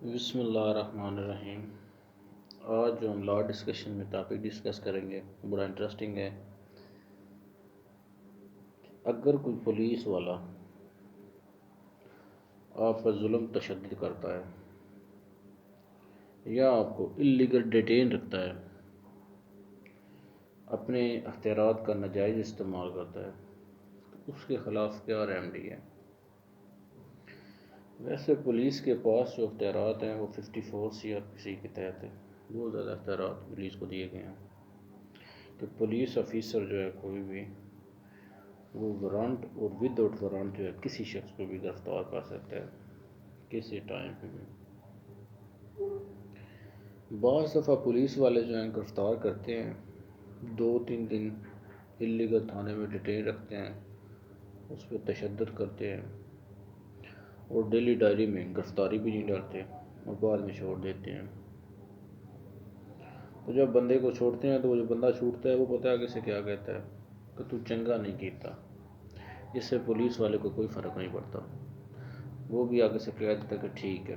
بسم اللہ الرحمن الرحیم۔ آج جو ہم لا ڈسکشن میں ٹاپک ڈسکس کریں گے بڑا انٹرسٹنگ ہے۔ اگر کوئی پولیس والا آپ پر ظلم تشدد کرتا ہے یا آپ کو اللیگل ڈیٹین رکھتا ہے، اپنے اختیارات کا ناجائز استعمال کرتا ہے، تو اس کے خلاف کیا ریمیڈی ہے؟ ویسے پولیس کے پاس جو اختیارات ہیں وہ 54 CRPC کے تحت ہیں۔ بہت زیادہ اختیارات پولیس کو دیے گئے ہیں کہ پولیس آفیسر جو ہے کوئی بھی وہ وارنٹ اور ود آؤٹ وارنٹ جو ہے کسی شخص کو بھی گرفتار کر سکتا ہے کسی ٹائم پہ بھی۔ بعض دفعہ پولیس والے جو ہیں گرفتار کرتے ہیں، 2-3 دن اللیگل تھانے میں ڈیٹین رکھتے ہیں، اس پہ تشدد کرتے ہیں اور ڈیلی ڈائری میں گرفتاری بھی نہیں ڈالتے اور بعد میں چھوڑ دیتے ہیں۔ تو جب بندے کو چھوڑتے ہیں تو وہ جو بندہ چھوٹتا ہے وہ پتہ ہے آگے سے کیا کہتا ہے کہ تو چنگا نہیں کیتا۔ اس سے پولیس والے کو کوئی فرق نہیں پڑتا، وہ بھی آگے سے کہہ دیتا کہ ٹھیک ہے۔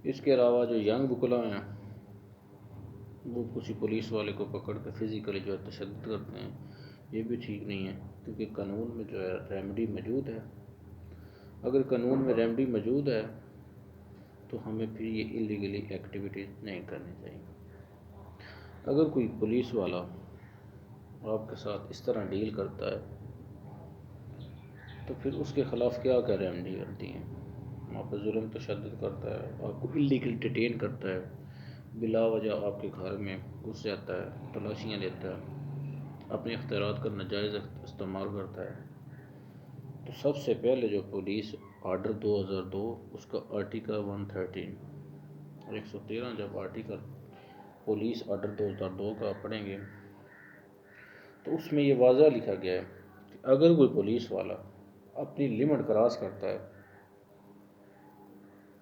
اس کے علاوہ جو ینگ وکلا ہیں وہ کسی پولیس والے کو پکڑ کے فزیکلی جو ہے تشدد کرتے ہیں، یہ بھی ٹھیک نہیں ہے، کیونکہ قانون میں جو ہے ریمیڈی موجود ہے۔ اگر قانون میں ریمیڈی موجود ہے تو ہمیں پھر یہ اللیگلی ایکٹیویٹیز نہیں کرنی چاہیے۔ اگر کوئی پولیس والا آپ کے ساتھ اس طرح ڈیل کرتا ہے تو پھر اس کے خلاف کیا ریمیڈی کرتی ہیں؟ آپ پر ظلم تشدد کرتا ہے، آپ کو اللیگل ڈیٹین کرتا ہے، بلا وجہ آپ کے گھر میں گھس جاتا ہے، تلاشیاں لیتا ہے، اپنے اختیارات کا ناجائز استعمال کرتا ہے، تو سب سے پہلے جو پولیس آرڈر 2002 اس کا آرٹیکل 113 اور 113 جب آرٹیکل پولیس آرڈر 2002 کا پڑھیں گے تو اس میں یہ واضح لکھا گیا ہے کہ اگر کوئی پولیس والا اپنی لمٹ کراس کرتا ہے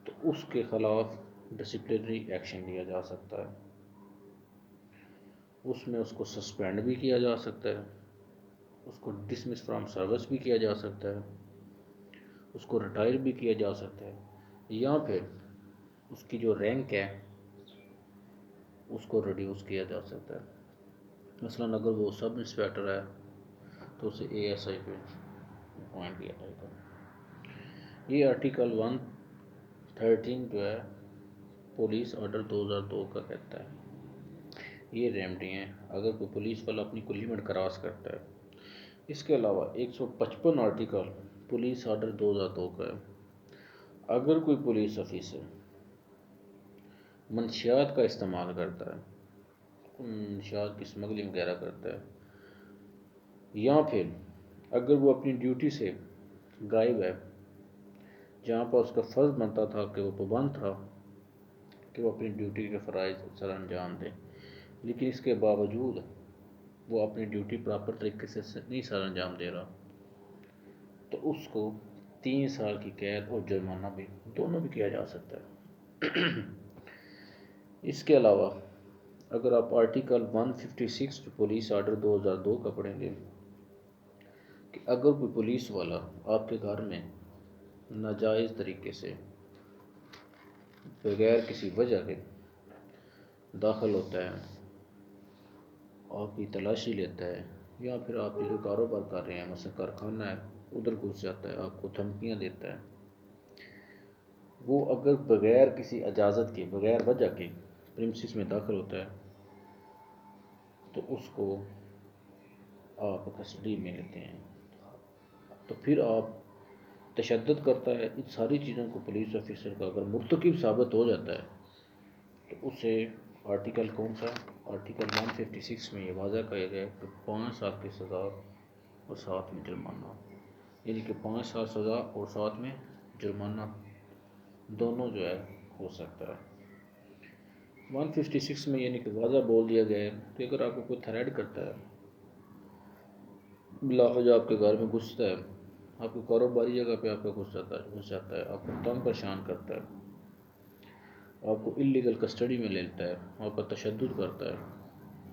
تو اس کے خلاف ڈسپلنری ایکشن لیا جا سکتا ہے۔ اس میں اس کو سسپینڈ بھی کیا جا سکتا ہے، اس کو ڈسمس فرام سروس بھی کیا جا سکتا ہے، اس کو ریٹائر بھی کیا جا سکتا ہے، یا پھر اس کی جو رینک ہے اس کو ریڈیوس کیا جا سکتا ہے۔ مثلاً اگر وہ سب انسپیکٹر ہے تو اسے ASI پہ اپوائنٹ کیا جائے گا۔ یہ آرٹیکل 113 جو ہے پولیس آرڈر 2002 کا کہتا ہے یہ ریمیڈی ہیں اگر کوئی پولیس والا اپنی کوئی لمٹ کراس کرتا ہے۔ اس کے علاوہ 155 آرٹیکل پولیس آرڈر 2002 کا ہے۔ اگر کوئی پولیس آفیسر منشیات کا استعمال کرتا ہے، منشیات کی اسمگلنگ وغیرہ کرتا ہے، یا پھر اگر وہ اپنی ڈیوٹی سے غائب ہے، جہاں پر اس کا فرض بنتا تھا کہ وہ پابند تھا کہ وہ اپنی ڈیوٹی کے فرائض سر انجام دے، لیکن اس کے باوجود وہ اپنی ڈیوٹی پراپر طریقے سے نہیں سر انجام دے رہا، تو اس کو 3 سال کی قید اور جرمانہ بھی دونوں بھی کیا جا سکتا ہے۔ اس کے علاوہ اگر آپ آرٹیکل 156 جو پولیس آرڈر 2002 کا پڑھیں گے کہ اگر کوئی پولیس والا آپ کے گھر میں ناجائز طریقے سے بغیر کسی وجہ کے داخل ہوتا ہے، آپ کی تلاشی لیتا ہے، یا پھر آپ جو کاروبار کر رہے ہیں مثلا کارخانہ ہے ادھر گھس جاتا ہے، آپ کو دھمکیاں دیتا ہے، وہ اگر بغیر کسی اجازت کے بغیر وجہ کے پریمسز میں داخل ہوتا ہے تو اس کو آپ کسٹڈی میں لیتے ہیں۔ تو پھر آپ تشدد کرتا ہے، ان ساری چیزوں کو پولیس آفیسر کا اگر مرتکب ثابت ہو جاتا ہے تو اسے آرٹیکل کون سا آرٹیکل 156 میں یہ واضح کہا گیا ہے کہ 5 سال کی سزا اور ساتھ میں جرمانہ، یعنی کہ 5 سال سزا اور ساتھ میں جرمانہ دونوں جو ہے ہو سکتا ہے۔ 156 میں یعنی کہ واضح بول دیا گیا ہے کہ اگر آپ کو کوئی تھریٹ کرتا ہے، بلا وجہ آپ کے گھر میں گھستا ہے، آپ کو کاروباری جگہ پہ آپ کا گھس جاتا ہے، آپ کو تنگ پریشان کرتا ہے، آپ کو اللیگل کسٹڈی میں لیتا ہے، آپ کا تشدد کرتا ہے،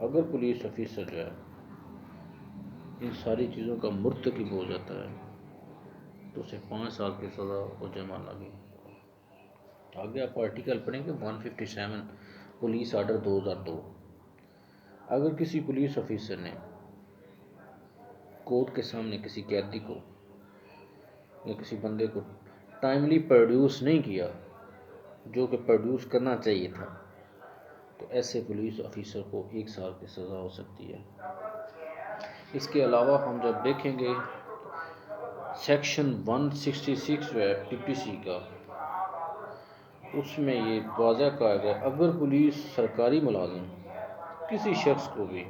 اگر پولیس آفیسر جو ہے ان ساری چیزوں کا مرتکب ہو جاتا ہے تو اسے 5 سال کی سزا اور جرمانہ بھی آگے آپ آرٹیکل پڑھیں گے 157 پولیس آرڈر 2002۔ اگر کسی پولیس آفیسر نے کورٹ کے سامنے کسی قیدی کو یا کسی بندے کو ٹائملی پروڈیوس نہیں کیا جو کہ پروڈیوس کرنا چاہیے تھا، تو ایسے پولیس آفیسر کو 1 سال کی سزا ہو سکتی ہے۔ اس کے علاوہ ہم جب دیکھیں گے سیکشن 166 جو ہے پی پی سی کا، اس میں یہ واضح کہا گیا اگر پولیس سرکاری ملازم کسی شخص کو بھی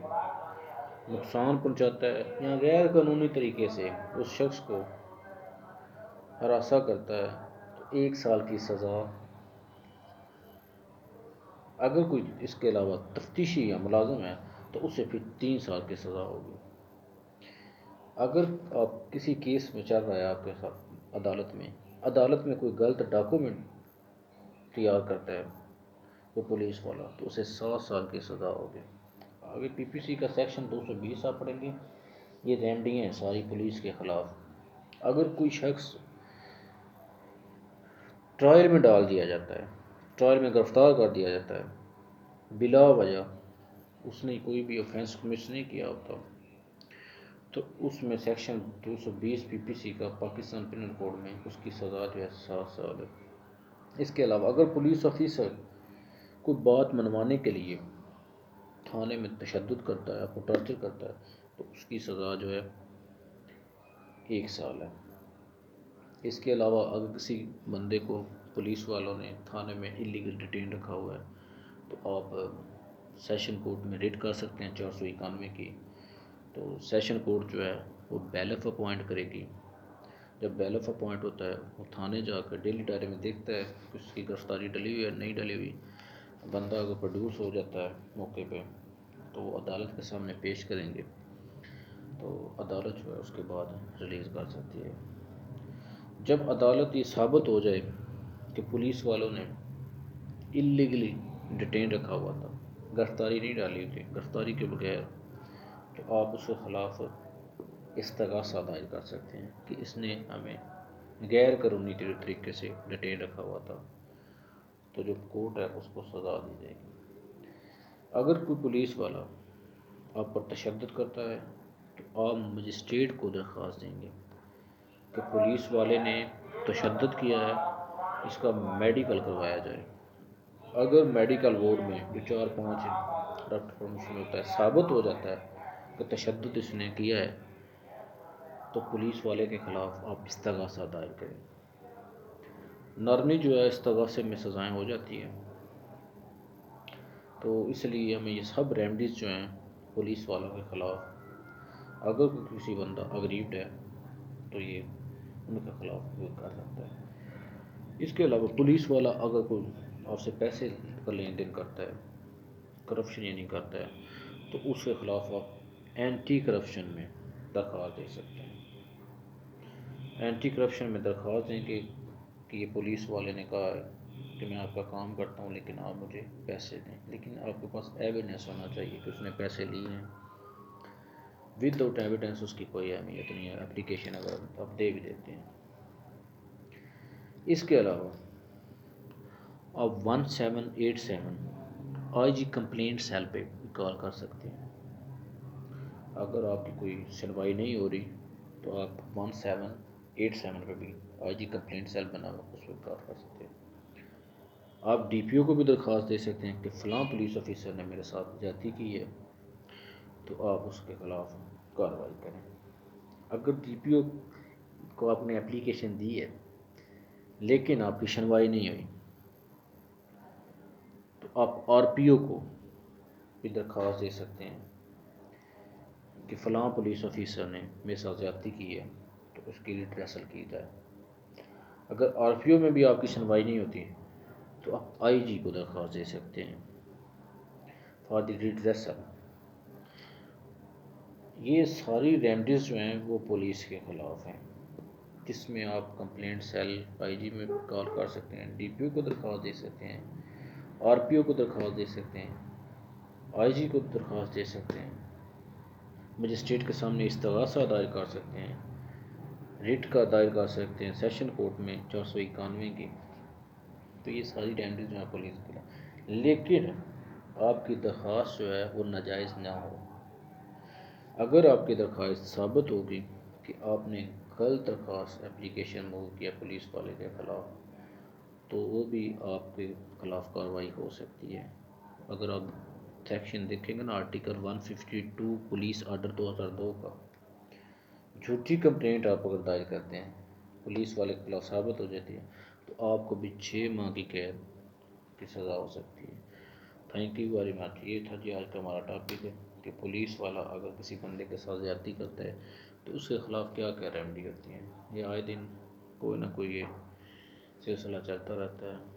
نقصان پہنچاتا ہے یا غیر قانونی طریقے سے اس شخص کو ہراساں کرتا ہے تو 1 سال کی سزا، اگر کوئی اس کے علاوہ تفتیشی یا ملازم ہے تو اسے پھر 3 سال کی سزا ہوگی۔ اگر آپ کسی کیس میں چل رہا ہے آپ کے ساتھ عدالت میں کوئی غلط ڈاکومنٹ تیار کرتا ہے وہ پولیس والا، تو اسے 7 سال کی سزا ہوگی۔ آگے پی پی سی کا سیکشن 220 آپ پڑھیں گے، یہ ریمڈی ہیں ساری پولیس کے خلاف۔ اگر کوئی شخص ٹرائل میں ڈال دیا جاتا ہے، ٹرائل میں گرفتار کر دیا جاتا ہے بلا وجہ، اس نے کوئی بھی اوفینس کمٹ نہیں کیا ہوتا، تو اس میں سیکشن 220 پی پی سی کا پاکستان پینل کوڈ میں اس کی سزا جو ہے 7 سال ہے۔ اس کے علاوہ اگر پولیس آفیسر کوئی بات منوانے کے لیے تھانے میں تشدد کرتا ہے، آپ کو ٹارچر کرتا ہے، تو اس کی سزا جو ہے 1 سال ہے۔ اس کے علاوہ اگر کسی بندے کو پولیس والوں نے تھانے میں انلیگل ڈیٹین رکھا ہوا ہے تو آپ سیشن کورٹ میں ریٹ کر سکتے ہیں 491 کی، تو سیشن کورٹ جو ہے وہ بیلف اپوائنٹ کرے گی۔ جب بیلف اپوائنٹ ہوتا ہے وہ تھانے جا کر ڈیلی ڈائری میں دیکھتا ہے کہ اس کی گرفتاری ڈلی ہوئی ہے نہیں ڈلی ہوئی، بندہ اگر پروڈیوس ہو جاتا ہے موقع پہ تو وہ عدالت کے سامنے پیش کریں گے، تو عدالت جو ہے اس کے بعد ریلیز کر سکتی ہے۔ جب عدالت یہ ثابت ہو جائے کہ پولیس والوں نے انلیگلی ڈیٹین رکھا ہوا تھا، گرفتاری نہیں ڈالی ہوئی تھی، گرفتاری کے بغیر، تو آپ اس کے خلاف استغاثہ دائر کر سکتے ہیں کہ اس نے ہمیں غیر قانونی طریقے سے ڈیٹین رکھا ہوا تھا، تو جو کورٹ ہے اس کو سزا دی جائے گی۔ اگر کوئی پولیس والا آپ پر تشدد کرتا ہے تو آپ مجسٹریٹ کو درخواست دیں گے کہ پولیس والے نے تشدد کیا ہے، اس کا میڈیکل کروایا جائے۔ اگر میڈیکل بورڈ میں جو 4-5 ڈاکٹر مشن ہوتا ہے ثابت ہو جاتا ہے کہ تشدد اس نے کیا ہے، تو پولیس والے کے خلاف آپ استغاثہ دائر کریں۔ نرمی جو ہے استغاثے میں سزائیں ہو جاتی ہیں، تو اس لیے ہمیں یہ سب ریمیڈیز جو ہیں پولیس والوں کے خلاف، اگر کوئی کسی بندہ اگریوڈ ہے تو یہ ان کے خلاف یوز کر سکتا ہے۔ اس کے علاوہ پولیس والا اگر کوئی آپ سے پیسے کا لین دین کرتا ہے، کرپشن یہ نہیں کرتا ہے، تو اس کے خلاف آپ اینٹی کرپشن میں درخواست دے سکتے ہیں۔ اینٹی کرپشن میں درخواست دیں کہ یہ پولیس والے نے کہا ہے کہ میں آپ کا کام کرتا ہوں لیکن آپ مجھے پیسے دیں، لیکن آپ کے پاس ایویڈنس ہونا چاہیے کہ اس نے پیسے لیے ہیں۔ ود آؤٹ ایویڈنس اس کی کوئی اہمیت نہیں ہے، اپلیکیشن اگر آپ دے بھی دیتے ہیں۔ اس کے علاوہ آپ 1787 آئی جی کمپلینٹ سیل پہ کال کر سکتے ہیں۔ اگر آپ کی کوئی سنوائی نہیں ہو رہی تو آپ 1787 پہ بھی آئی جی کمپلینٹ سیل بنا ہوا اس پہ کال کر سکتے ہیں۔ آپ ڈی پی او کو بھی درخواست دے سکتے ہیں کہ فلاں پولیس آفیسر نے میرے ساتھ زیادتی کی ہے، تو آپ اس کے خلاف کارروائی کریں۔ اگر ڈی پی او کو آپ نے اپلیکیشن دی ہے لیکن آپ کی سنوائی نہیں ہوئی، تو آپ آر پی او کو بھی درخواست دے سکتے ہیں کہ فلاں پولیس آفیسر نے میرے ساتھ زیادتی کی ہے تو اس کی ریڈریسل کی جائے۔ اگر آر پی او میں بھی آپ کی سنوائی نہیں ہوتی تو آپ آئی جی کو درخواست دے سکتے ہیں فار دی ریڈریسل۔ یہ ساری ریمیڈیز جو ہیں وہ پولیس کے خلاف ہیں، جس میں آپ کمپلینٹ سیل آئی جی میں کال کر سکتے ہیں، ڈی پی او کو درخواست دے سکتے ہیں، آر پی او کو درخواست دے سکتے ہیں، آئی جی کو درخواست دے سکتے ہیں، مجسٹریٹ کے سامنے استغاثہ دائر کر سکتے ہیں، ریٹ کا دائر کر سکتے ہیں سیشن کورٹ میں 491 کی۔ تو یہ ساری ریمیڈیز جو ہیں پولیس کے لیے، لیکن آپ کی درخواست جو ہے وہ ناجائز نہ ہو۔ اگر آپ کی درخواست ثابت ہوگی کہ آپ نے غلط درخواست اپلیکیشن موو کیا پولیس والے کے خلاف، تو وہ بھی آپ کے خلاف کارروائی ہو سکتی ہے۔ اگر آپ سیکشن دیکھیں گے نا، آرٹیکل 152 پولیس آرڈر 2002 کا، جھوٹی کمپلینٹ آپ اگر دائر کرتے ہیں پولیس والے کے خلاف ثابت ہو جاتی ہے تو آپ کو بھی 6 ماہ کی قید کی سزا ہو سکتی ہے۔ Thank you very much. یہ تھا جی آج کا ہمارا ٹاپک ہے کہ پولیس والا اگر کسی بندے کے ساتھ زیادتی کرتا ہے تو اس کے خلاف کیا کیا ریمیڈی ہوتی ہیں۔ یہ آئے دن کوئی نہ کوئی یہ سلسلہ چلتا رہتا ہے۔